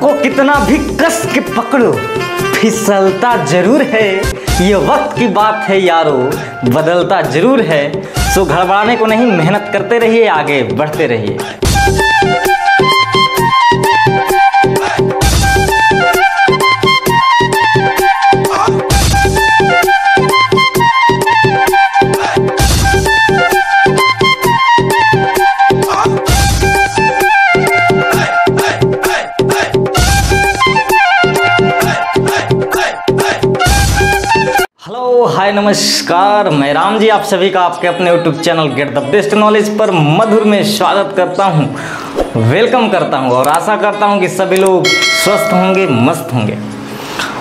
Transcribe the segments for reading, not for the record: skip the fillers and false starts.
उसको कितना भी कस के पकड़ो फिसलता जरूर है। ये वक्त की बात है यारो, बदलता जरूर है। सो घबराने को नहीं, मेहनत करते रहिए, आगे बढ़ते रहिए। हाय नमस्कार, मैं राम जी आप सभी का आपके अपने YouTube channel get the best knowledge पर मधुर में स्वागत करता हूं, वेलकम करता हूं और आशा करता हूं कि सभी लोग स्वस्थ होंगे, मस्त होंगे।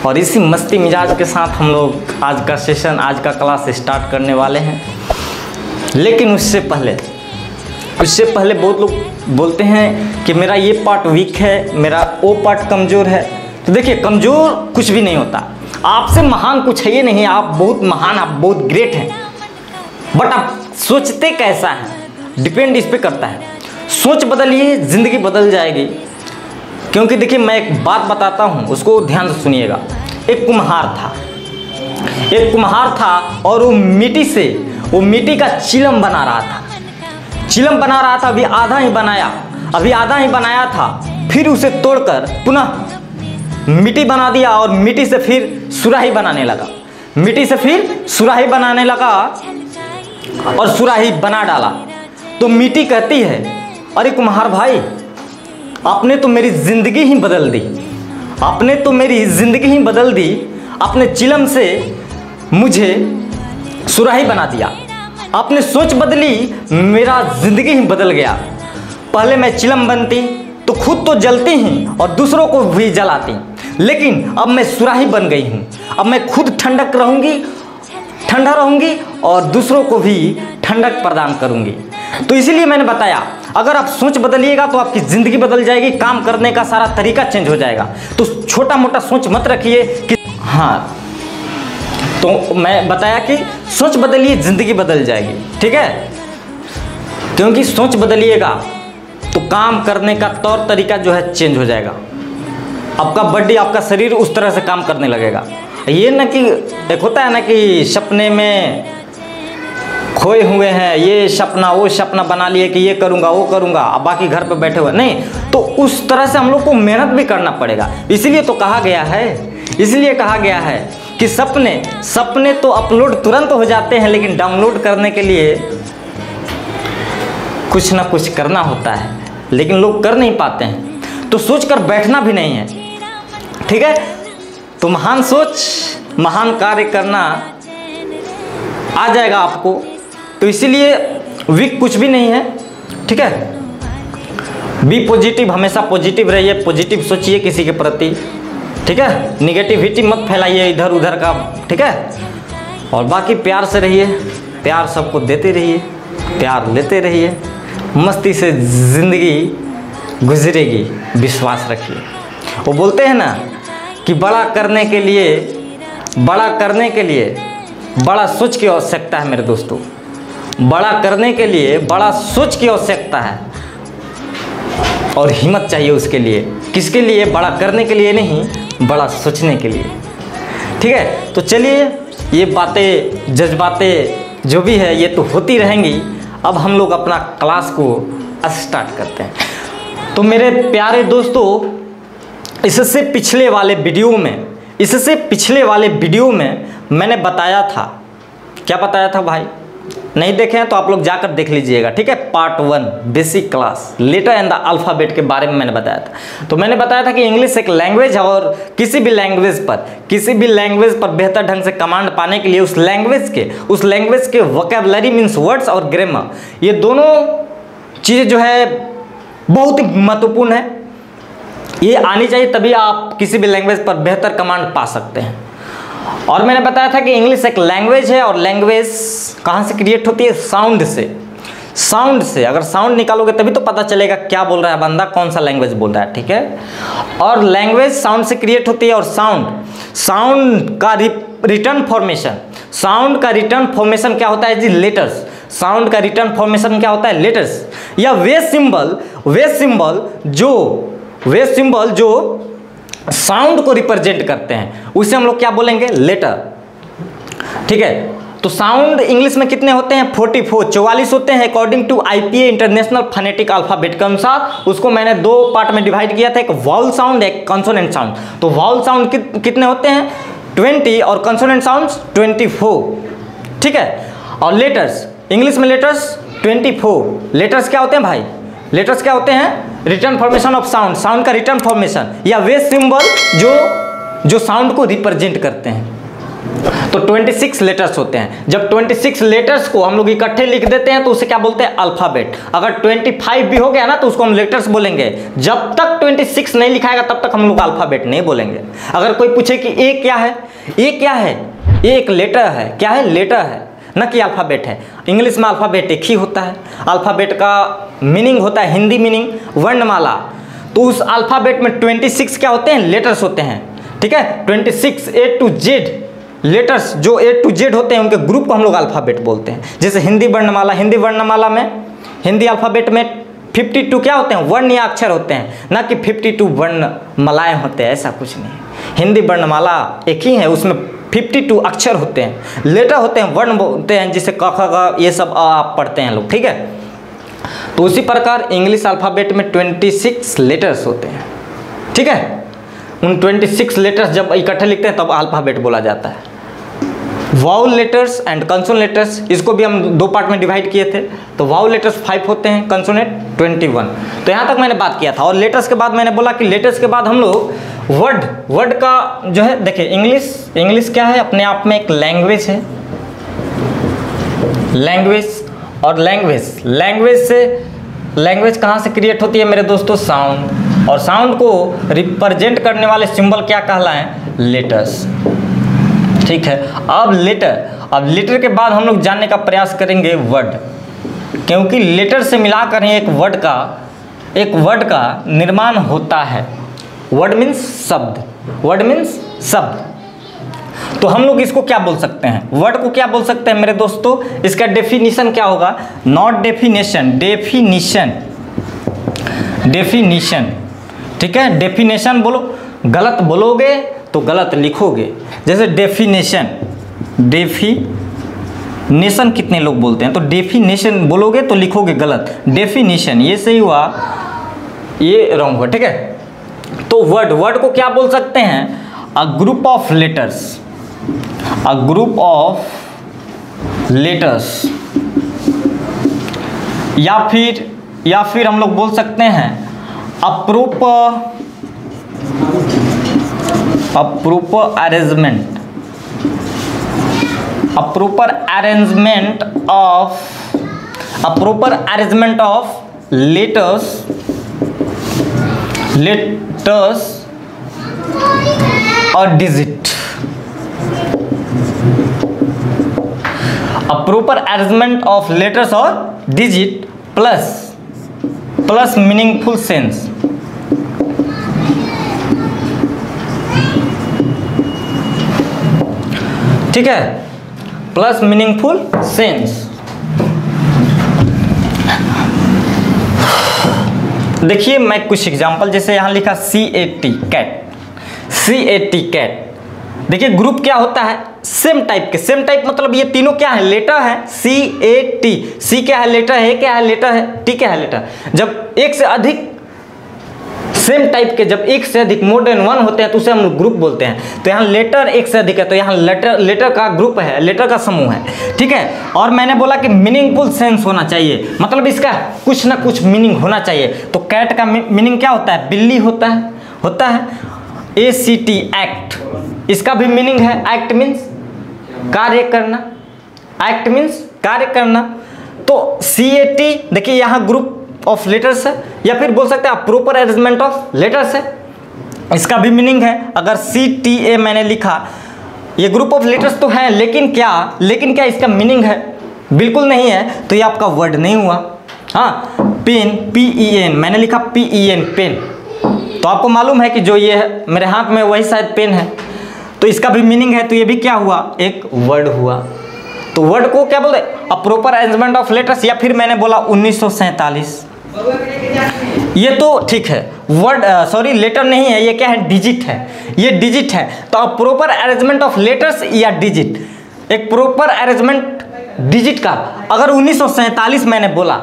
और इसी मस्ती मिजाज के साथ हम लोग आज का सेशन, आज का क्लास स्टार्ट करने वाले हैं। लेकिन उससे पहले बहुत लोग बोलते हैं कि मेरा ये पार्ट वीक है, मेरा वो पार्ट कमज़ोर है। तो देखिए, कमज़ोर कुछ भी नहीं होता, आपसे महान कुछ है ये नहीं, आप बहुत महान, आप बहुत ग्रेट हैं। बट आप सोचते कैसा है डिपेंड इस पे करता है। सोच बदलिए, ज़िंदगी बदल जाएगी। क्योंकि देखिए, मैं एक बात बताता हूँ, उसको ध्यान से सुनिएगा। एक कुम्हार था और वो मिट्टी का चिलम बना रहा था। अभी आधा ही बनाया था, फिर उसे तोड़कर पुनः मिट्टी बना दिया और मिट्टी से फिर सुराही बनाने लगा और सुराही बना डाला। तो मिट्टी कहती है, अरे कुम्हार भाई, आपने तो मेरी जिंदगी ही बदल दी, अपने चिलम से मुझे सुराही बना दिया। आपने सोच बदली, मेरा जिंदगी ही बदल गया। पहले मैं चिलम बनती तो खुद तो जलती ही और दूसरों को भी जलाती, लेकिन अब मैं सुराही बन गई हूँ। अब मैं खुद ठंडा रहूँगी और दूसरों को भी ठंडक प्रदान करूँगी। तो इसीलिए मैंने बताया, अगर आप सोच बदलिएगा तो आपकी ज़िंदगी बदल जाएगी, काम करने का सारा तरीका चेंज हो जाएगा। तो छोटा मोटा सोच मत रखिए कि हाँ, तो मैं बताया कि सोच बदलिए, ज़िंदगी बदल जाएगी, ठीक है। क्योंकि सोच बदलिएगा तो काम करने का तौर तरीका जो है चेंज हो जाएगा। आपका बॉडी, आपका शरीर उस तरह से काम करने लगेगा। ये ना कि एक होता है ना कि सपने में खोए हुए हैं, ये सपना वो सपना बना लिए कि ये करूँगा वो करूँगा, अब बाकी घर पे बैठे हुए नहीं। तो उस तरह से हम लोग को मेहनत भी करना पड़ेगा। इसीलिए कहा गया है कि सपने तो अपलोड तुरंत हो जाते हैं, लेकिन डाउनलोड करने के लिए कुछ ना कुछ करना होता है, लेकिन लोग कर नहीं पाते हैं। तो सोच कर बैठना भी नहीं है, ठीक है। तो महान सोच, महान कार्य करना आ जाएगा आपको। तो इसीलिए वीक कुछ भी नहीं है, ठीक है। बी पॉजिटिव, हमेशा पॉजिटिव रहिए, पॉजिटिव सोचिए किसी के प्रति, ठीक है। निगेटिविटी मत फैलाइए इधर उधर का, ठीक है। और बाकी प्यार से रहिए, प्यार सबको देते रहिए, प्यार लेते रहिए, मस्ती से ज़िंदगी गुजरेगी, विश्वास रखिए। वो बोलते हैं ना कि बड़ा करने के लिए बड़ा सोच की आवश्यकता है मेरे दोस्तों। बड़ा करने के लिए बड़ा सोच की आवश्यकता है और हिम्मत चाहिए उसके लिए। किसके लिए? बड़ा करने के लिए नहीं, बड़ा सोचने के लिए, ठीक है। तो चलिए, ये बातें, जज्बातें जो भी है ये तो होती रहेंगी। अब हम लोग अपना क्लास को स्टार्ट करते हैं। तो मेरे प्यारे दोस्तों, इससे पिछले वाले वीडियो में मैंने बताया था, क्या बताया था भाई? नहीं देखे हैं तो आप लोग जाकर देख लीजिएगा, ठीक है। Part 1 basic class letter and the alphabet के बारे में मैंने बताया था। तो मैंने बताया था कि इंग्लिश एक लैंग्वेज है और किसी भी लैंग्वेज पर बेहतर ढंग से कमांड पाने के लिए उस लैंग्वेज के वोकैबुलरी मीन्स वर्ड्स और ग्रामर, ये दोनों चीज़ें जो है बहुत ही महत्वपूर्ण है। ये आनी चाहिए, तभी आप किसी भी लैंग्वेज पर बेहतर कमांड पा सकते हैं। और मैंने बताया था कि इंग्लिश एक लैंग्वेज है और लैंग्वेज कहाँ से क्रिएट होती है? साउंड से। अगर साउंड निकालोगे तभी तो पता चलेगा क्या बोल रहा है बंदा, कौन सा लैंग्वेज बोल रहा है, ठीक है। और लैंग्वेज साउंड से क्रिएट होती है और साउंड का रिटर्न फॉर्मेशन क्या होता है जी? लेटर्स। साउंड का रिटर्न फॉर्मेशन क्या होता है? लेटर्स। या वे सिंबल जो साउंड को रिप्रेजेंट करते हैं उसे हम लोग क्या बोलेंगे, लेटर। ठीक है, तो साउंड इंग्लिश में कितने होते हैं, 44 होते हैं according to IPA international phonetic alphabet के अनुसार। उसको मैंने दो पार्ट में डिवाइड किया था, एक वाउल साउंड एक कंसोनेंट साउंड। तो वाउल साउंड कितने होते हैं, 20 और कंसोनेंट साउंड्स 24। ठीक है, और लेटर्स इंग्लिश में लेटर्स 24। लेटर्स क्या होते हैं भाई, लेटर्स क्या होते हैं, return formation of sound, sound का रिटर्न फॉर्मेशन या वे सिंबल जो साउंड को रिप्रेजेंट करते हैं। तो 26 लेटर्स होते हैं। जब 26 लेटर्स को हम लोग इकट्ठे लिख देते हैं तो उसे क्या बोलते हैं, अल्फाबेट। अगर 25 भी हो गया ना तो उसको हम लेटर्स बोलेंगे। जब तक 26 नहीं लिखाएगा तब तक हम लोग अल्फाबेट नहीं बोलेंगे। अगर कोई पूछे कि ए क्या है, ए क्या है, ए एक लेटर है, क्या है, लेटर है, न कि अल्फाबेट है। इंग्लिश में अल्फाबेट एक ही होता है। अल्फाबेट का मीनिंग होता है, हिंदी मीनिंग वर्णमाला। तो उस अल्फाबेट में 26 क्या होते हैं, लेटर्स होते हैं। ठीक है, 26 A to Z लेटर्स जो A to Z होते हैं उनके ग्रुप को हम लोग अल्फाबेट बोलते हैं। जैसे हिंदी वर्णमाला, हिंदी वर्णमाला में, हिंदी अल्फाबेट में 52 क्या होते हैं, वर्ण या अक्षर होते हैं, ना कि 52 वर्णमालाएं होते हैं, ऐसा कुछ नहीं। हिंदी वर्णमाला एक ही है, उसमें 52 अक्षर होते हैं, लेटर होते हैं, वर्ण होते हैं, जिसे क ख ग ये सब आप पढ़ते हैं लोग। ठीक है, तो उसी प्रकार इंग्लिश अल्फाबेट में 26 लेटर्स होते हैं। ठीक है, उन 26 लेटर्स जब इकट्ठे लिखते हैं तब अल्फाबेट बोला जाता है। Vowel letters and consonant letters, इसको भी हम दो पार्ट में डिवाइड किए थे। तो वाउल लेटर्स 5 होते हैं, कंसोनेंट 21। तो यहाँ तक मैंने बात किया था। और लेटर्स के बाद मैंने बोला कि लेटर्स के बाद हम लोग वर्ड का जो है, देखिए इंग्लिश क्या है, अपने आप में एक लैंग्वेज है। लैंग्वेज कहाँ से क्रिएट होती है मेरे दोस्तों, साउंड। और साउंड को रिप्रेजेंट करने वाले सिंबल क्या कहलाएं, लेटर्स। ठीक है, अब लेटर के बाद हम लोग जानने का प्रयास करेंगे वर्ड, क्योंकि लेटर से मिलाकर ही एक वर्ड का निर्माण होता है। वर्ड मीन्स शब्द। तो हम लोग इसको क्या बोल सकते हैं, वर्ड को क्या बोल सकते हैं मेरे दोस्तों, इसका डेफिनेशन क्या होगा, नॉट डेफिनेशन। ठीक है, डेफिनेशन बोलो, गलत बोलोगे तो गलत लिखोगे। जैसे डेफिनेशन कितने लोग बोलते हैं, तो डेफिनेशन बोलोगे तो लिखोगे गलत, डेफिनेशन ये सही हुआ, ये रॉन्ग हुआ। ठीक है, तो वर्ड को क्या बोल सकते हैं, अ ग्रुप ऑफ लेटर्स, या फिर हम लोग बोल सकते हैं अ proper arrangement of letters or digit। A proper arrangement of letters or digit plus meaningful sense। ठीक है, प्लस मीनिंगफुल सेंस। देखिए मैं कुछ एग्जांपल, जैसे यहाँ लिखा CAT कैट। देखिए ग्रुप क्या होता है, सेम टाइप मतलब ये तीनों क्या है, लेटर है। CAT, सी क्या है, लेटर है, क्या है, लेटर है, टी क्या है, लेटर। जब एक से अधिक सेम टाइप के, जब एक से अधिक मोर देन वन होते हैं तो उसे हम ग्रुप बोलते हैं। तो यहाँ लेटर एक से अधिक है, तो यहाँ लेटर का ग्रुप है, लेटर का समूह है। ठीक है, और मैंने बोला कि मीनिंगफुल सेंस होना चाहिए, मतलब इसका कुछ ना कुछ मीनिंग होना चाहिए। तो कैट का मीनिंग क्या होता है, बिल्ली होता है। ACT एक्ट, इसका भी मीनिंग है, एक्ट मीन्स कार्य करना। तो CAT देखिए यहाँ ग्रुप ऑफ लेटर्स है, या फिर बोल सकते हैं आप प्रॉपर अरेंजमेंट ऑफ लेटर्स है, इसका भी मीनिंग है। अगर CTA मैंने लिखा, ये ग्रुप ऑफ लेटर्स तो है, लेकिन क्या इसका मीनिंग है, बिल्कुल नहीं है, तो ये आपका वर्ड नहीं हुआ। हाँ, पेन PEN मैंने लिखा PEN पेन, तो आपको मालूम है कि जो ये है मेरे हाथ में वही शायद पेन है, तो इसका भी मीनिंग है, तो ये भी क्या हुआ, एक वर्ड हुआ। तो वर्ड को क्या बोलते हैं, a proper arrangement of letters. या फिर मैंने बोला 1947 ये तो ठीक है, वर्ड सॉरी लेटर नहीं है, ये क्या है, डिजिट है, ये डिजिट है। तो अब प्रॉपर अरेंजमेंट ऑफ लेटर्स या डिजिट, एक प्रॉपर अरेंजमेंट डिजिट का, अगर 1947 मैंने बोला,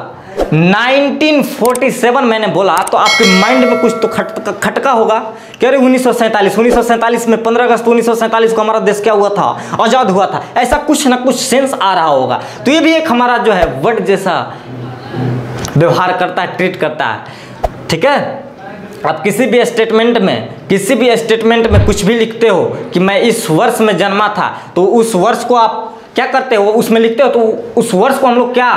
1947 मैंने बोला, तो आपके माइंड में कुछ तो खटका होगा कि अरे 1947 में 15 अगस्त 1947 को हमारा देश क्या हुआ था, आज़ाद हुआ था, ऐसा कुछ ना कुछ सेंस आ रहा होगा। तो ये भी एक हमारा जो है वर्ड जैसा व्यवहार करता है, ट्रीट करता है, ठीक है। आप किसी भी स्टेटमेंट में कुछ भी लिखते हो कि मैं इस वर्ष में जन्मा था, तो उस वर्ष को आप क्या करते हो, उसमें लिखते हो, तो उस वर्ष को हम लोग क्या,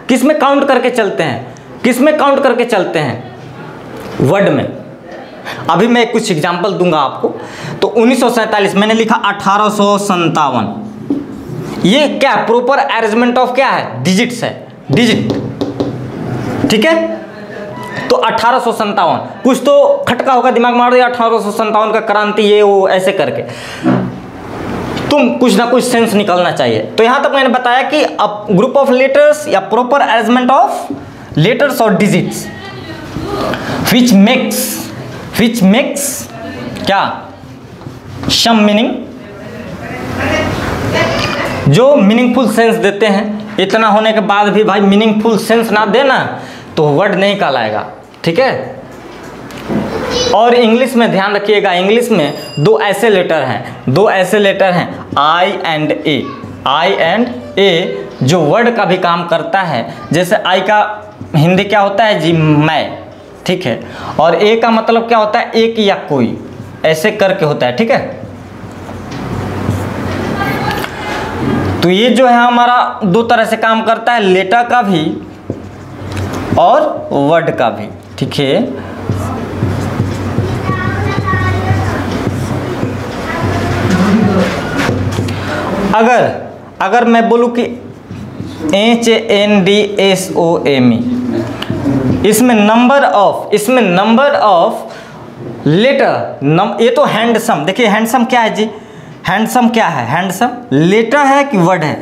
किस में काउंट करके चलते हैं, किस में काउंट करके चलते हैं, वर्ड में। अभी मैं कुछ एग्जांपल दूंगा आपको। तो 1947 मैंने लिखा 1857, ये क्या प्रॉपर अरेंजमेंट ऑफ क्या है, डिजिट्स है, डिजिट, ठीक है। तो 1857 कुछ तो खटका होगा, दिमाग मार दिया 1857 का क्रांति, ये वो ऐसे करके तुम कुछ ना कुछ सेंस निकलना चाहिए। तो यहां तक मैंने बताया कि अब ग्रुप ऑफ लेटर्स या प्रॉपर अरेंजमेंट ऑफ लेटर्स और डिजिट्स which makes क्या, सम मीनिंग, जो मीनिंगफुल सेंस देते हैं। इतना होने के बाद भी भाई मीनिंगफुल सेंस ना देना तो वर्ड नहीं कहलाएगा, ठीक है। और इंग्लिश में ध्यान रखिएगा, इंग्लिश में दो ऐसे लेटर हैं आई एंड ए, जो वर्ड का भी काम करता है। जैसे आई का हिंदी क्या होता है जी, मैं, ठीक है। और ए का मतलब क्या होता है, एक या कोई, ऐसे करके होता है, ठीक है। तो ये जो है हमारा दो तरह से काम करता है, लेटर का भी और वर्ड का भी, ठीक है। अगर मैं बोलूं कि HANDSOME, इसमें नंबर ऑफ लेटर, ये तो हैंडसम, देखिए हैंडसम क्या है जी, हैंडसम क्या है, हैंडसम लेटर है कि वर्ड है।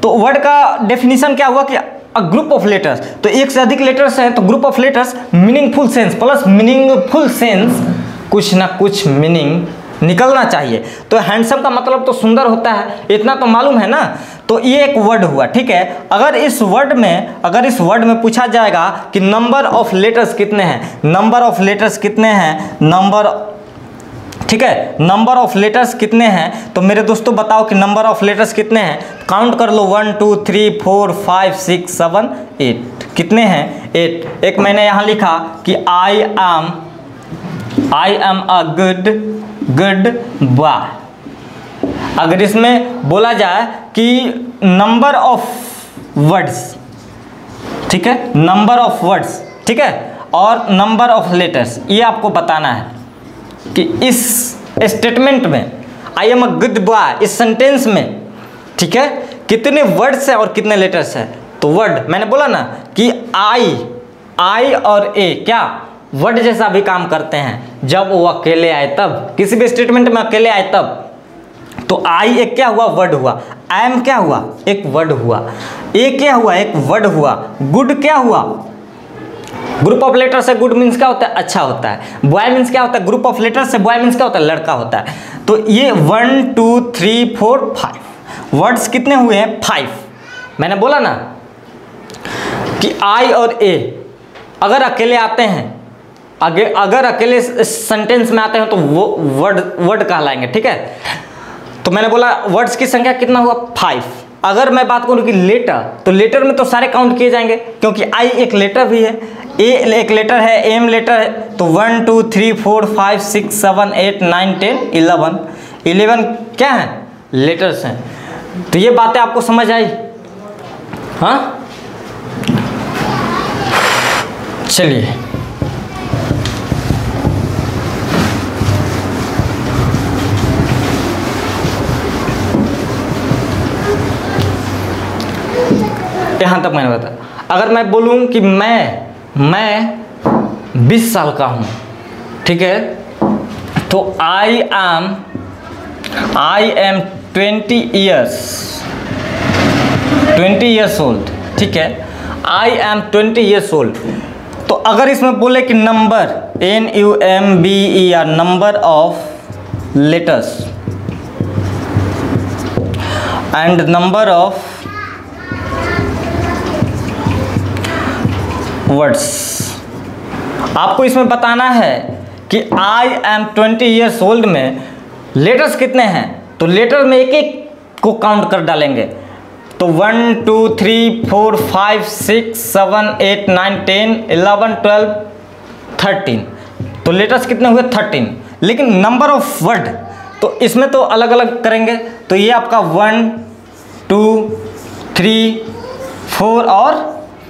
तो वर्ड का डेफिनेशन क्या हुआ कि अ ग्रुप ऑफ लेटर्स, तो एक से अधिक लेटर्स हैं तो group of letters, meaningful sense plus meaningful sense, कुछ ना कुछ मीनिंग निकलना चाहिए। तो हैंडसम का मतलब तो सुंदर होता है, इतना तो मालूम है ना। तो ये एक वर्ड हुआ, ठीक है। अगर इस वर्ड में पूछा जाएगा कि नंबर ऑफ लेटर्स कितने हैं, ठीक है, नंबर ऑफ लेटर्स कितने हैं, तो मेरे दोस्तों बताओ कि नंबर ऑफ लेटर्स कितने हैं, काउंट कर लो 1 2 3 4 5 6 7 8, कितने हैं, 8। एक मैंने यहाँ लिखा कि I am a good boy. अगर इसमें बोला जाए कि नंबर ऑफ वर्ड्स, ठीक है, नंबर ऑफ वर्ड्स, ठीक है, और नंबर ऑफ लेटर्स, ये आपको बताना है कि इस स्टेटमेंट में I am a good boy, इस सेंटेंस में, ठीक है, कितने वर्ड्स हैं और कितने लेटर्स हैं। तो वर्ड मैंने बोला ना कि आई और ए क्या वर्ड जैसा भी काम करते हैं, जब वो अकेले आए तब, किसी भी स्टेटमेंट में अकेले आए तब। तो आई एक क्या हुआ, वर्ड हुआ, आई एम क्या हुआ, एक वर्ड हुआ, ए क्या हुआ, एक वर्ड हुआ, गुड क्या हुआ, ग्रुप ऑफ लेटर से गुड मीन्स क्या होता है, अच्छा होता है। बॉय मीन्स क्या होता है, ग्रुप ऑफ लेटर से बॉय मीन्स क्या होता है, लड़का होता है। तो ये 1 2 3 4 5 वर्ड्स कितने हुए हैं, 5। मैंने बोला ना कि आई और ए अगर अकेले आते हैं, अगर अकेले सेंटेंस में आते हैं तो वो वर्ड कहलाएंगे, ठीक है। तो मैंने बोला वर्ड्स की संख्या कितना हुआ, 5। अगर मैं बात करूँ कि लेटर, तो लेटर में तो सारे काउंट किए जाएंगे, क्योंकि आई एक लेटर भी है, ए एक लेटर है, एम लेटर है। तो 1 2 3 4 5 6 7 8 9 10 11 क्या है, लेटर्स हैं। तो ये बातें आपको समझ आई, हाँ। चलिए यहाँ तक मैंने बताया। अगर मैं बोलूँ कि मैं 20 साल का हूँ, ठीक है, तो आई एम 20 ईयर्स ओल्ड, ठीक है, आई एम 20 ईयर्स ओल्ड। तो अगर इसमें बोले कि number NUMBER number of letters and number of words, आपको इसमें बताना है कि आई एम 20 ईयर्स ओल्ड में लेटर्स कितने हैं, तो लेटर में एक एक को काउंट कर डालेंगे। तो 1 2 3 4 5 6 7 8 9 10 11 12 13, तो लेटर्स कितने हुए 13। लेकिन नंबर ऑफ वर्ड तो इसमें तो अलग अलग करेंगे, तो ये आपका 1 2 3 4 और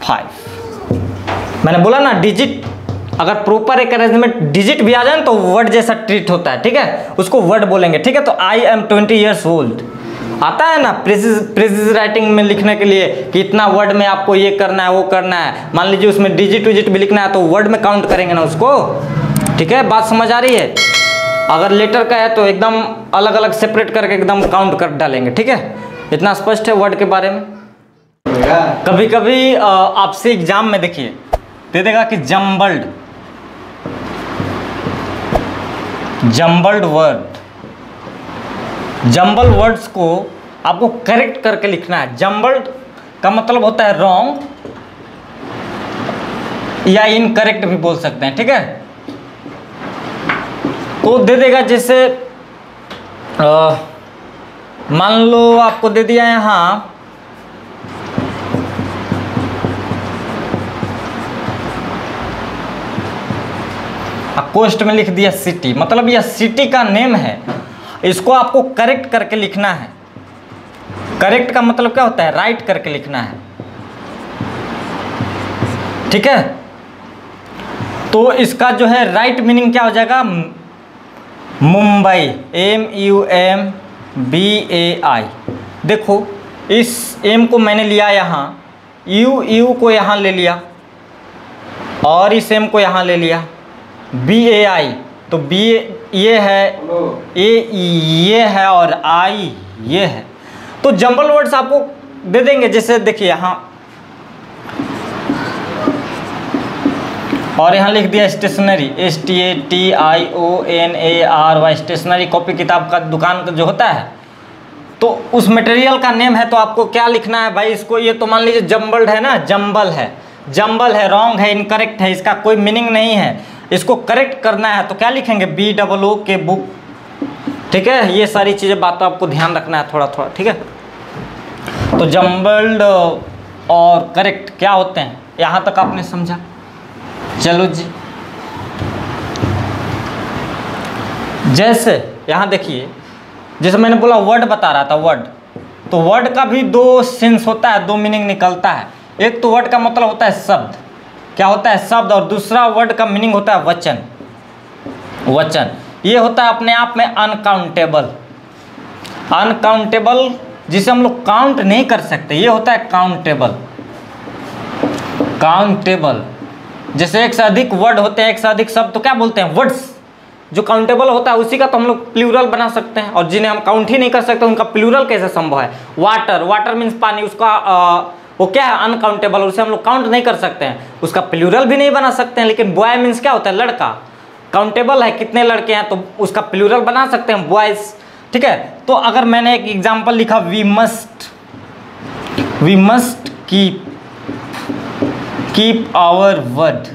5। मैंने बोला ना डिजिट, अगर प्रॉपर एक अरेंजमेंट डिजिट भी आ जाए तो वर्ड जैसा ट्रीट होता है, ठीक है, उसको वर्ड बोलेंगे, ठीक है। तो आई एम 20 ईयर्स ओल्ड आता है ना प्रेसिज राइटिंग में लिखने के लिए कि इतना वर्ड में आपको ये करना है वो करना है, मान लीजिए उसमें डिजिट विजिट भी लिखना है तो वर्ड में काउंट करेंगे ना उसको, ठीक है। बात समझ आ रही है? अगर लेटर का है तो एकदम अलग अलग सेपरेट करके एकदम काउंट कर डालेंगे, ठीक है। इतना स्पष्ट है वर्ड के बारे में। कभी कभी आपसे एग्जाम में देखिए दे देगा कि जम्बल्ड वर्ड, जम्बल वर्ड्स को आपको करेक्ट करके लिखना है। जम्बल्ड का मतलब होता है रॉन्ग या इनकरेक्ट भी बोल सकते हैं, ठीक है। तो दे देगा जैसे मान लो आपको दे दिया यहाँ कोस्ट में लिख दिया सिटी, मतलब यह सिटी का नेम है, इसको आपको करेक्ट करके लिखना है। करेक्ट का मतलब क्या होता है? राइट करके लिखना है, ठीक है। तो इसका जो है राइट मीनिंग क्या हो जाएगा? मुंबई, MUMBAI। देखो इस एम को मैंने लिया यहाँ, यू को यहाँ ले लिया और इस एम को यहाँ ले लिया, BAI, तो B ये है, A ये है और I ये है। तो जंबल वर्ड्स आपको दे देंगे, जैसे देखिए यहाँ और यहाँ लिख दिया स्टेशनरी, STATIONARY, स्टेशनरी कॉपी किताब का दुकान का जो होता है, तो उस मटेरियल का नेम है। तो आपको क्या लिखना है भाई इसको? ये तो मान लीजिए जम्बल्ड है ना, जंबल है, रॉन्ग है, इनकरेक्ट है, इसका कोई मीनिंग नहीं है, इसको करेक्ट करना है। तो क्या लिखेंगे? BOO के बुक, ठीक है। ये सारी चीज़ें बातों आपको ध्यान रखना है थोड़ा थोड़ा, ठीक है। तो जम्बल्ड और करेक्ट क्या होते हैं, यहाँ तक आपने समझा। चलो जी, जैसे यहाँ देखिए, जैसे मैंने बोला वर्ड बता रहा था, वर्ड, तो वर्ड का भी दो सेंस होता है, दो मीनिंग निकलता है। एक तो वर्ड का मतलब होता है शब्द, क्या होता है? शब्द। और दूसरा वर्ड का मीनिंग होता है वचन। ये होता है अपने आप में अनकाउंटेबल, जिसे हम लोग काउंट नहीं कर सकते, ये होता है काउंटेबल। जैसे एक से अधिक वर्ड होते हैं, एक से अधिक शब्द, तो क्या बोलते हैं? वर्ड्स। जो काउंटेबल होता है उसी का तो हम लोग प्लूरल बना सकते हैं, और जिन्हें हम काउंट ही नहीं कर सकते उनका प्लूरल कैसे संभव है? वाटर मीन्स पानी, उसका वो क्या है? अनकाउंटेबल, उसे हम लोग काउंट नहीं कर सकते हैं, उसका प्लूरल भी नहीं बना सकते हैं। लेकिन बॉय मीन्स क्या होता है? लड़का। काउंटेबल है, कितने लड़के हैं, तो उसका प्लूरल बना सकते हैं, बॉयज, ठीक है। तो अगर मैंने एक एग्जांपल लिखा, we must keep our word,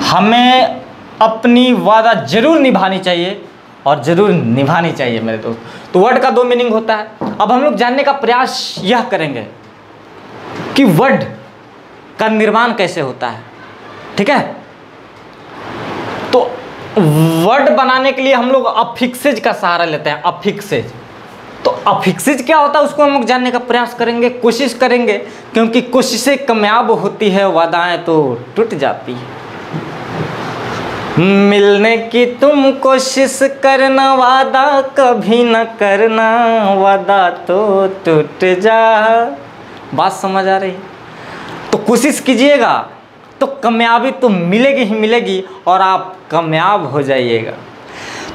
हमें अपनी वादा जरूर निभानी चाहिए और जरूर निभानी चाहिए मेरे दोस्त। तो वर्ड का दो मीनिंग होता है। अब हम लोग जानने का प्रयास यह करेंगे कि वर्ड का निर्माण कैसे होता है, ठीक है। तो वर्ड बनाने के लिए हम लोग अफिक्सेज का सहारा लेते हैं, अफिक्सेज। तो अफिक्सेज क्या होता है उसको हम लोग जानने का प्रयास करेंगे, कोशिश करेंगे, क्योंकि कोशिशें कामयाब होती है, वादाएं तो टूट जाती है। मिलने की तुम कोशिश करना, वादा कभी न करना, वादा तो टूट जा। बात समझ आ रही? तो कोशिश कीजिएगा तो कामयाबी तो मिलेगी ही मिलेगी और आप कामयाब हो जाइएगा।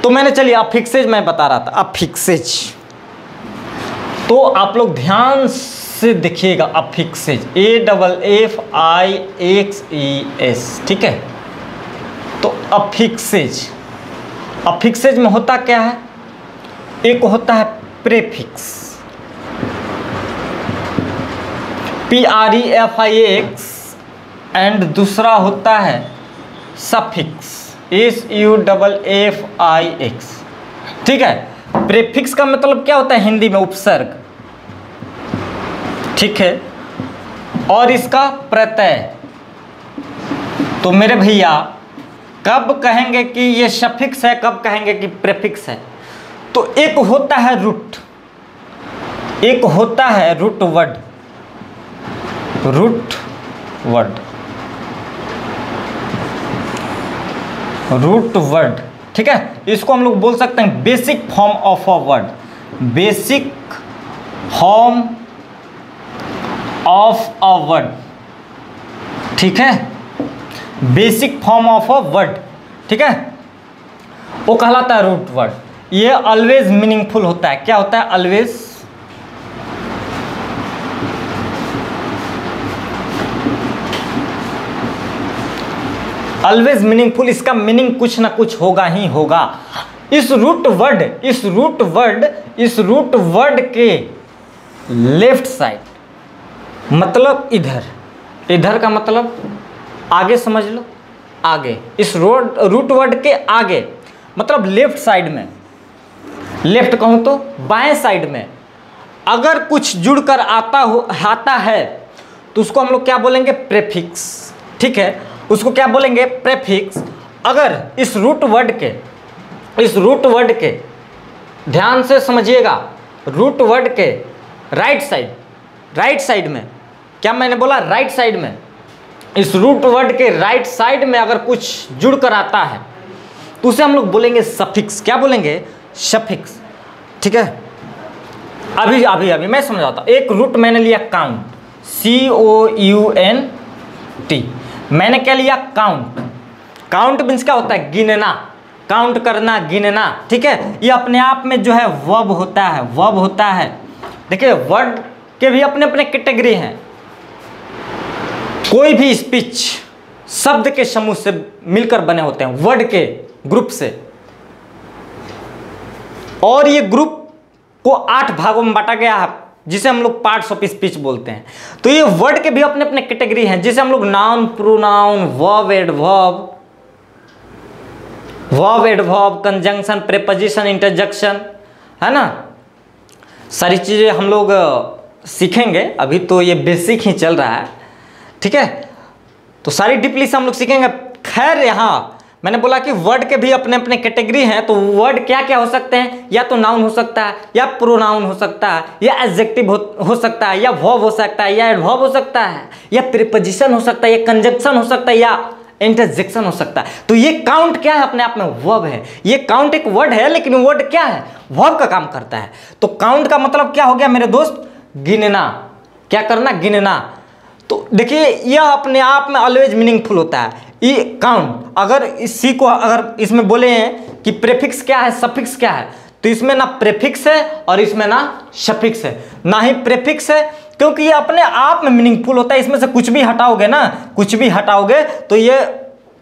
तो मैंने, चलिए अफिक्सेज मैं बता रहा था, अफिक्सेज। तो आप लोग ध्यान से देखिएगा, अफिक्सेज, AFFIXES, ठीक है। तो अफिक्सेज, अफिक्सेज में होता क्या है, एक होता है प्रेफिक्स PREFIX एंड दूसरा होता है सफिक्स SUFFIX, ठीक है। प्रेफिक्स का मतलब क्या होता है हिंदी में, उपसर्ग, ठीक है, और इसका प्रत्यय। तो मेरे भैया कब कहेंगे कि ये सफिक्स है, कब कहेंगे कि प्रेफिक्स है? तो एक होता है रूट, एक होता है root word, root word, root word, ठीक है। इसको हम लोग बोल सकते हैं basic form of a word, basic form of a word, ठीक है, basic form of a word, ठीक है, वो कहलाता है रूट वर्ड। ये ऑलवेज मीनिंगफुल होता है, क्या होता है, ऑलवेज ऑलवेज मीनिंगफुल, इसका मीनिंग कुछ ना कुछ होगा ही होगा। इस रूट वर्ड, इस रूट वर्ड, इस रूट वर्ड के लेफ्ट साइड, मतलब इधर, इधर का मतलब आगे समझ लो, आगे, इस रूट वर्ड के आगे मतलब लेफ्ट साइड में, लेफ्ट कहूँ तो बाएं साइड में अगर कुछ जुड़कर आता है तो उसको हम लोग क्या बोलेंगे, प्रेफिक्स, ठीक है, उसको क्या बोलेंगे, प्रेफिक्स। अगर इस रूट वर्ड के, इस रूट वर्ड के, ध्यान से समझिएगा, रूट वर्ड के राइट साइड, राइट साइड में, क्या मैंने बोला, राइट साइड में, इस रूट वर्ड के राइट साइड में अगर कुछ जुड़कर आता है तो उसे हम लोग बोलेंगे सफिक्स, क्या बोलेंगे, सफिक्स, ठीक है। अभी अभी अभी मैं समझाता हूँ। एक रूट मैंने लिया काउंट, COUNT, मैंने क्या लिया, काउंट। काउंट मीन्स क्या होता है, गिनना, काउंट करना, गिनना, ठीक है। ये अपने आप में जो है वर्ब होता है, वर्ब होता है। देखिए वर्ड के भी अपने अपने कैटेगरी हैं। कोई भी स्पीच शब्द के समूह से मिलकर बने होते हैं, वर्ड के ग्रुप से, और ये ग्रुप को 8 भागों में बांटा गया है जिसे हम लोग पार्ट्स ऑफ स्पीच बोलते हैं। तो ये वर्ड के भी अपने अपने कैटेगरी हैं जिसे हम लोग noun, pronoun, verb, adverb, verb, adverb, conjunction, preposition, interjection, है ना, सारी चीज़ें हम लोग सीखेंगे। अभी तो ये बेसिक ही चल रहा है, ठीक है, तो सारी डीपली से हम लोग सीखेंगे। खैर यहाँ मैंने बोला कि वर्ड के भी अपने अपने कैटेगरी हैं। तो वर्ड क्या क्या हो सकते हैं, या तो नाउन हो सकता है, या प्रोनाउन हो सकता है, या एडजेक्टिव हो सकता है, या वर्ब हो सकता है, या एडवर्ब हो सकता है, या प्रीपोजिशन हो सकता है, या कंजंक्शन हो सकता है, या इंटरजेक्शन हो सकता है। तो ये काउंट क्या है, अपने आप में वर्ब है। ये काउंट एक वर्ड है, लेकिन वर्ड क्या है, वर्ब का काम करता है। तो काउंट का मतलब क्या हो गया मेरे दोस्त, गिनना, क्या करना, गिनना। तो देखिए यह अपने आप में ऑलवेज मीनिंगफुल होता है। ये काउंट, अगर इसी को अगर इसमें बोले हैं कि प्रेफिक्स क्या है, सफिक्स क्या है, तो इसमें ना प्रेफिक्स है और इसमें ना सफिक्स है, ना ही प्रेफिक्स है, क्योंकि ये अपने आप में मीनिंगफुल होता है। इसमें से कुछ भी हटाओगे ना, कुछ भी हटाओगे तो ये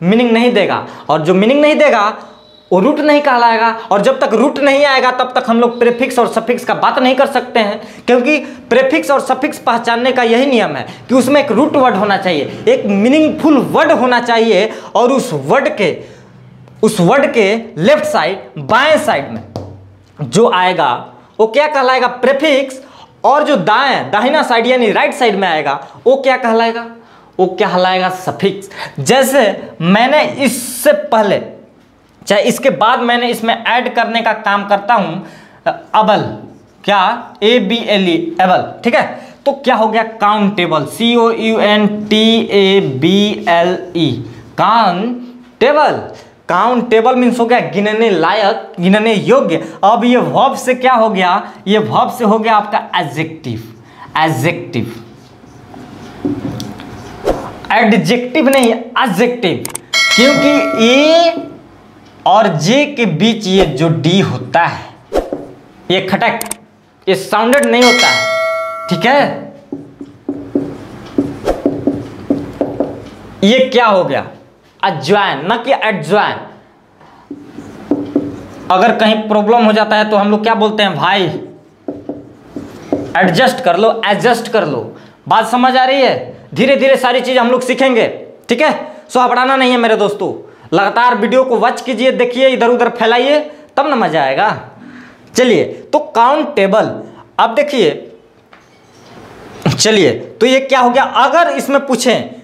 मीनिंग नहीं देगा, और जो मीनिंग नहीं देगा वो रूट नहीं कहलाएगा। और जब तक रूट नहीं आएगा तब तक हम लोग प्रेफिक्स और सफिक्स का बात नहीं कर सकते हैं, क्योंकि प्रेफिक्स और सफिक्स पहचानने का यही नियम है कि उसमें एक रूट वर्ड होना चाहिए, एक मीनिंगफुल वर्ड होना चाहिए, और उस वर्ड के लेफ्ट साइड, बाएं साइड में जो आएगा वो क्या कहलाएगा, प्रेफिक्स, और जो दाहिना साइड यानी राइट साइड में आएगा वो क्या कहलाएगा, वो कहलाएगा सफिक्स। जैसे मैंने इससे पहले, चाहे इसके बाद मैंने इसमें ऐड करने का काम करता हूं अबल, क्या, ABLE, एबल, ठीक है। तो क्या हो गया, countable, COUNTABLE, countable. Countable means हो गया गिनने लायक, गिनने योग्य। अब ये वर्ब से क्या हो गया, ये वर्ब से हो गया आपका एडजेक्टिव, एडजेक्टिव, एडजेक्टिव नहीं, एडजेक्टिव, क्योंकि ए और जे के बीच ये जो डी होता है, ये खटक, ये साउंडेड नहीं होता है, ठीक है, ये क्या हो गया? अजवाइन, ना कि एडजवाइन। अगर कहीं प्रॉब्लम हो जाता है तो हम लोग क्या बोलते हैं भाई? एडजस्ट कर लो, एडजस्ट कर लो। बात समझ आ रही है? धीरे धीरे सारी चीज हम लोग सीखेंगे, ठीक है? सो हबड़ाना नहीं है मेरे दोस्तों, लगातार वीडियो को वॉच कीजिए, देखिए, इधर उधर फैलाइए, तब ना मजा आएगा। चलिए, तो काउंटेबल, अब देखिए, चलिए, तो ये क्या हो गया? अगर इसमें पूछें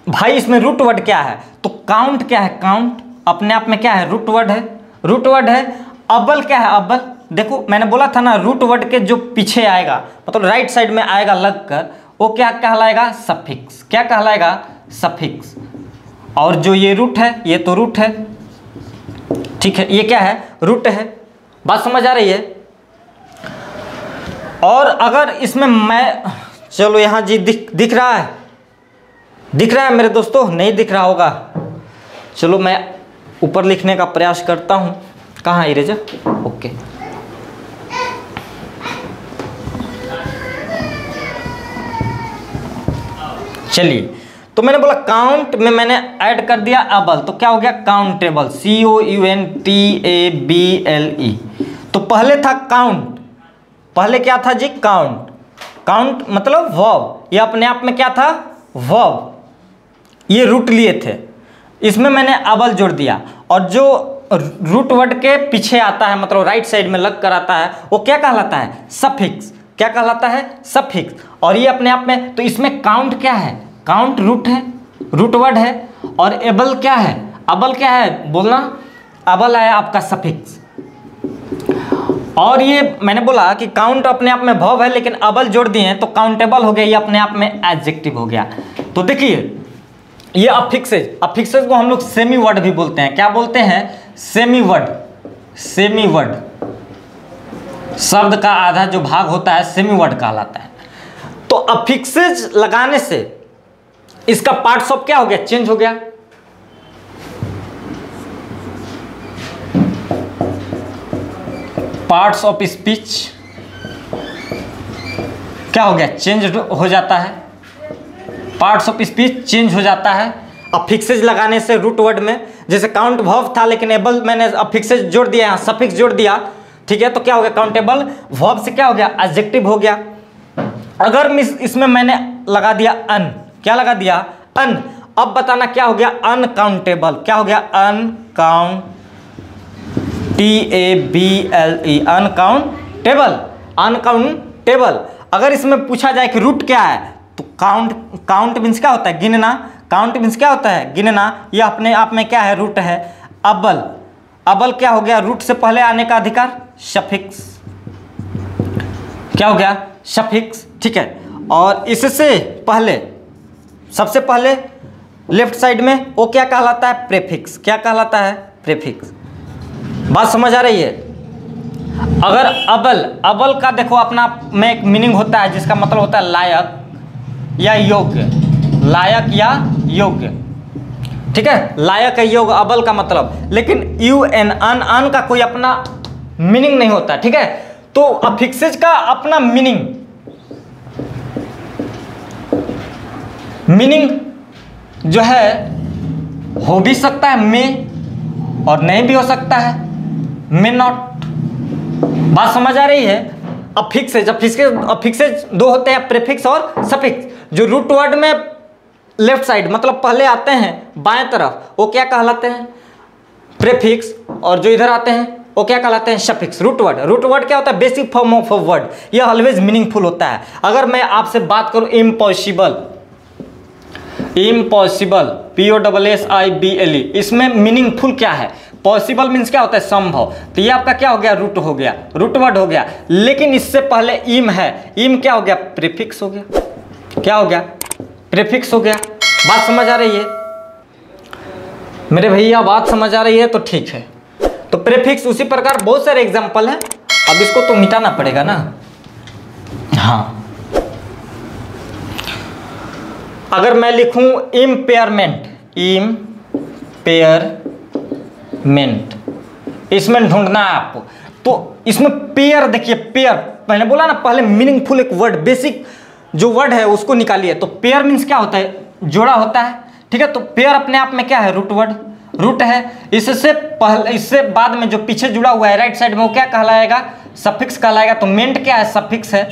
भाई इसमें रूट वर्ड क्या है, तो काउंट क्या है? काउंट अपने आप में क्या है? रूट वर्ड है, रूट वर्ड है। अबल क्या है? अबल, देखो मैंने बोला था ना, रूट वर्ड के जो पीछे आएगा, मतलब राइट साइड में आएगा लगकर, वो क्या कहलाएगा? सफिक्स। क्या कहलाएगा? सफिक्स। और जो ये रूट है, ये तो रूट है, ठीक है, ये क्या है? रूट है। बात समझ आ रही है? और अगर इसमें मैं, चलो यहाँ जी दिख रहा है, दिख रहा है मेरे दोस्तों? नहीं दिख रहा होगा, चलो मैं ऊपर लिखने का प्रयास करता हूँ। कहाँ इरेजर? ओके, चलिए, तो मैंने बोला काउंट में मैंने ऐड कर दिया अबल, तो क्या हो गया? Countable, COUNTABLE। तो पहले था काउंट, पहले क्या था जी? काउंट। काउंट मतलब वर्ब, ये अपने आप में क्या था? वर्ब। ये रूट लिए थे, इसमें मैंने अबल जोड़ दिया, और जो रूट वर्ड के पीछे आता है, मतलब राइट साइड में लग कर आता है, वो क्या कहलाता है? सफिक्स। क्या कहलाता है? सफिक्स। और ये अपने आप में, तो इसमें काउंट क्या है? काउंट रूट है, रूट वर्ड है। और एबल क्या है? अबल क्या है? बोलना, अबल है आपका सफिक्स। और ये मैंने बोला कि काउंट अपने आप में वर्ब है, लेकिन अबल जोड़ दिए हैं तो काउंटेबल हो गया, ये अपने आप में एडजेक्टिव हो गया। तो देखिए, ये अफिक्सेज, अफिक्सेज को हम लोग सेमी वर्ड भी बोलते हैं। क्या बोलते हैं? Semi word. सेमी वर्ड, शब्द का आधा जो भाग होता है सेमी वर्ड कहलाता है। तो अफिक्सेज लगाने से इसका पार्ट्स ऑफ क्या हो गया? चेंज हो गया। पार्ट्स ऑफ स्पीच क्या हो गया? चेंज हो जाता है। पार्ट्स ऑफ स्पीच चेंज हो जाता है अफिक्सेज लगाने से रूट वर्ड में। जैसे काउंट वर्ब था, लेकिन एबल मैंने अफिक्सेज जोड़ दिया, यहाँ सफिक्स जोड़ दिया, ठीक है, तो क्या हो गया? काउंटेबल वर्ब से क्या हो गया? एडजेक्टिव हो गया। अगर इसमें मैंने लगा दिया अन, क्या लगा दिया? अन। अब बताना क्या हो गया? अनकाउंटेबल। क्या हो गया? Uncount, TABLE, uncountable, uncountable. अगर इसमें पूछा जाए कि रूट क्या है, तो काउंट, काउंट मीन्स क्या होता है? गिनना। काउंट मीन्स क्या होता है? गिनना। यह अपने आप में क्या है? रूट है। अबल, अबल क्या हो गया? रूट से पहले आने का अधिकार, सफिक्स। क्या हो गया? सफिक्स, ठीक है। और इससे पहले, सबसे पहले लेफ्ट साइड में वो क्या कहलाता है? प्रेफिक्स। क्या कहलाता है? प्रेफिक्स। बात समझ आ रही है? अगर अबल, अबल का देखो अपना में एक मीनिंग होता है, जिसका मतलब होता है लायक या योग्य, लायक या योग्य, ठीक है, लायक है, योग्य, अबल का मतलब। लेकिन UN, अन का कोई अपना मीनिंग नहीं होता, ठीक है। तो अफिक्सेज का अपना मीनिंग जो है हो भी सकता है में, और नहीं भी हो सकता है मे नॉट। बात समझ आ रही है? अफिक्सेज, अफिक्सेज दो होते हैं, प्रीफिक्स और सफिक्स। जो रूट वर्ड में लेफ्ट साइड मतलब पहले आते हैं बाएं तरफ, वो क्या कहलाते हैं? प्रीफिक्स। और जो इधर आते हैं वो क्या कहलाते हैं? Suffix. Root word, root word क्या होता है? Basic form of a word. यह ऑलवेज मीनिंगफुल होता है। अगर मैं आपसे बात करूं इम्पॉसिबल, इम्पॉसिबल, POSSIBLE, इसमें मीनिंगफुल क्या है? पॉसिबल मीन्स क्या होता है? संभव। तो ये आपका क्या हो गया? रूट हो गया, रूट वर्ड हो गया। लेकिन इससे पहले इम है, इम क्या हो गया? प्रीफिक्स हो गया। क्या हो गया? प्रीफिक्स हो गया। बात समझ आ रही है मेरे भैया? बात समझ आ रही है तो ठीक है। तो प्रीफिक्स उसी प्रकार बहुत सारे एग्जाम्पल हैं। अब इसको तो मिटाना पड़ेगा ना। हाँ, अगर मैं लिखूं इम्पेयरमेंट, इम्पेयरमेंट, इसमें ढूंढना है आपको। तो इसमें पेयर, देखिए पेयर, मैंने बोला ना पहले मीनिंगफुल एक वर्ड, बेसिक जो वर्ड है उसको निकालिए। तो पेयर मीन्स क्या होता है? जोड़ा होता है, ठीक है। तो पेयर अपने आप में क्या है, रूट वर्ड, रूट है। इससे पहले, इससे बाद में जो पीछे जुड़ा हुआ है राइट साइड में वो क्या कहलाएगा, सफिक्स कहलाएगा। तो मेंट क्या है, सफिक्स है।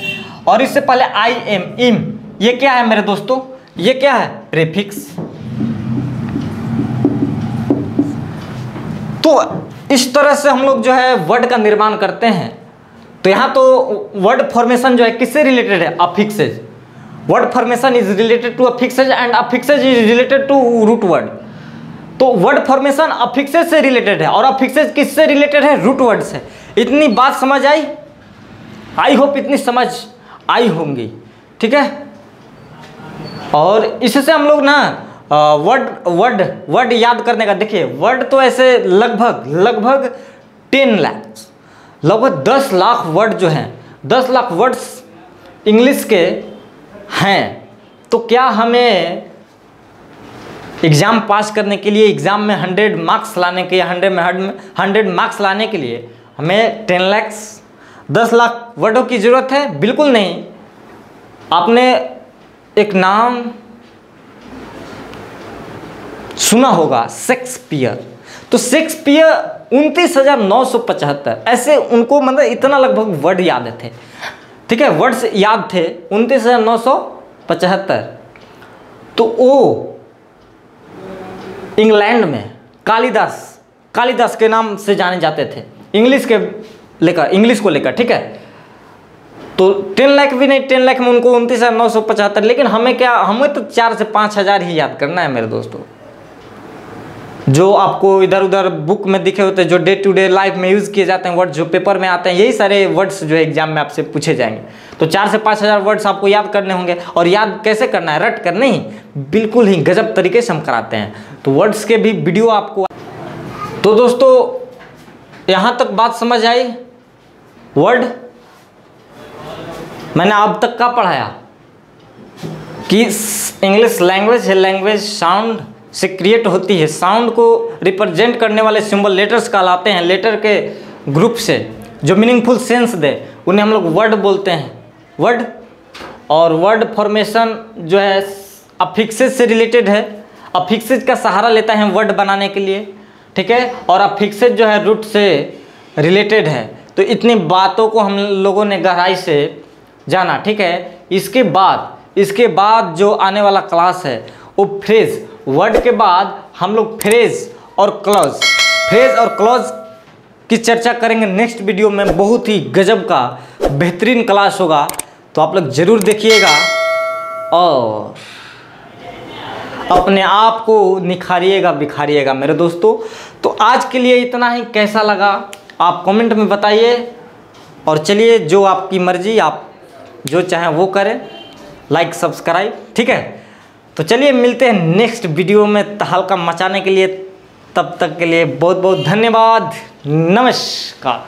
और इससे पहले आई एम, इम, ये क्या है मेरे दोस्तों, ये क्या है, प्रीफिक्स। तो इस तरह से हम लोग जो है वर्ड का निर्माण करते हैं। तो यहाँ तो वर्ड फॉर्मेशन जो है किससे रिलेटेड है, affixes. Word formation is related to affixes and affixes is related to root word. तो वर्ड फॉर्मेशन अफिक्सेज से रिलेटेड है और अफिक्सेज किससे रिलेटेड है, रूट वर्ड से। इतनी बात समझ आई, आई होप इतनी समझ आई होंगी, ठीक है। और इससे हम लोग ना वर्ड याद करने का, देखिए वर्ड तो ऐसे लगभग 10 लाख, लगभग 10 लाख वर्ड जो हैं, 10 लाख वर्ड्स इंग्लिश के हैं। तो क्या हमें एग्ज़ाम पास करने के लिए, एग्ज़ाम में 100 मार्क्स लाने के, 100 मार्क्स लाने के लिए हमें 10 लाख वर्डों की ज़रूरत है? बिल्कुल नहीं। आपने एक नाम सुना होगा, शेक्सपियर। तो शेक्सपियर 29,975 ऐसे उनको मतलब इतना लगभग वर्ड याद थे, ठीक है, वर्ड्स याद थे 29,975। तो वो इंग्लैंड में कालिदास के नाम से जाने जाते थे, इंग्लिश को लेकर, ठीक है। तो 10 लाख भी नहीं, 10 लाख में उनको 29,975। लेकिन हमें तो 4 से 5 हज़ार ही याद करना है मेरे दोस्तों। जो आपको इधर उधर बुक में दिखे होते हैं, जो डे टू डे लाइफ में यूज़ किए जाते हैं वर्ड, जो पेपर में आते हैं, यही सारे वर्ड्स जो है एग्जाम में आपसे पूछे जाएंगे। तो 4 से 5 हज़ार वर्ड्स आपको याद करने होंगे। और याद कैसे करना है, रट कर नहीं, बिल्कुल ही गजब तरीके से हम कराते हैं। तो वर्ड्स के भी वीडियो आपको। तो दोस्तों यहाँ तक बात समझ आई। वर्ड मैंने अब तक का पढ़ाया कि इंग्लिश लैंग्वेज है, लैंग्वेज साउंड से क्रिएट होती है। साउंड को रिप्रेजेंट करने वाले सिंबल लेटर्स कहलाते हैं। लेटर के ग्रुप से जो मीनिंगफुल सेंस दे उन्हें हम लोग वर्ड बोलते हैं, वर्ड। और वर्ड फॉर्मेशन जो है अफिक्सेज से रिलेटेड है। अफिक्सेज का सहारा लेता है वर्ड बनाने के लिए, ठीक है। और अफिक्सेज जो है रूट से रिलेटेड है। तो इतनी बातों को हम लोगों ने गहराई से जाना, ठीक है। इसके बाद जो आने वाला क्लास है वो फ्रेज, वर्ड के बाद हम लोग फ्रेज और क्लॉज की चर्चा करेंगे नेक्स्ट वीडियो में। बहुत ही गजब का बेहतरीन क्लास होगा, तो आप लोग ज़रूर देखिएगा और अपने आप को बिखारिएगा मेरे दोस्तों। तो आज के लिए इतना ही। कैसा लगा आप कमेंट में बताइए। और चलिए, जो आपकी मर्जी, आप जो चाहें वो करें, लाइक सब्सक्राइब, ठीक है। तो चलिए मिलते हैं नेक्स्ट वीडियो में तहलका मचाने के लिए। तब तक के लिए बहुत बहुत धन्यवाद। नमस्कार।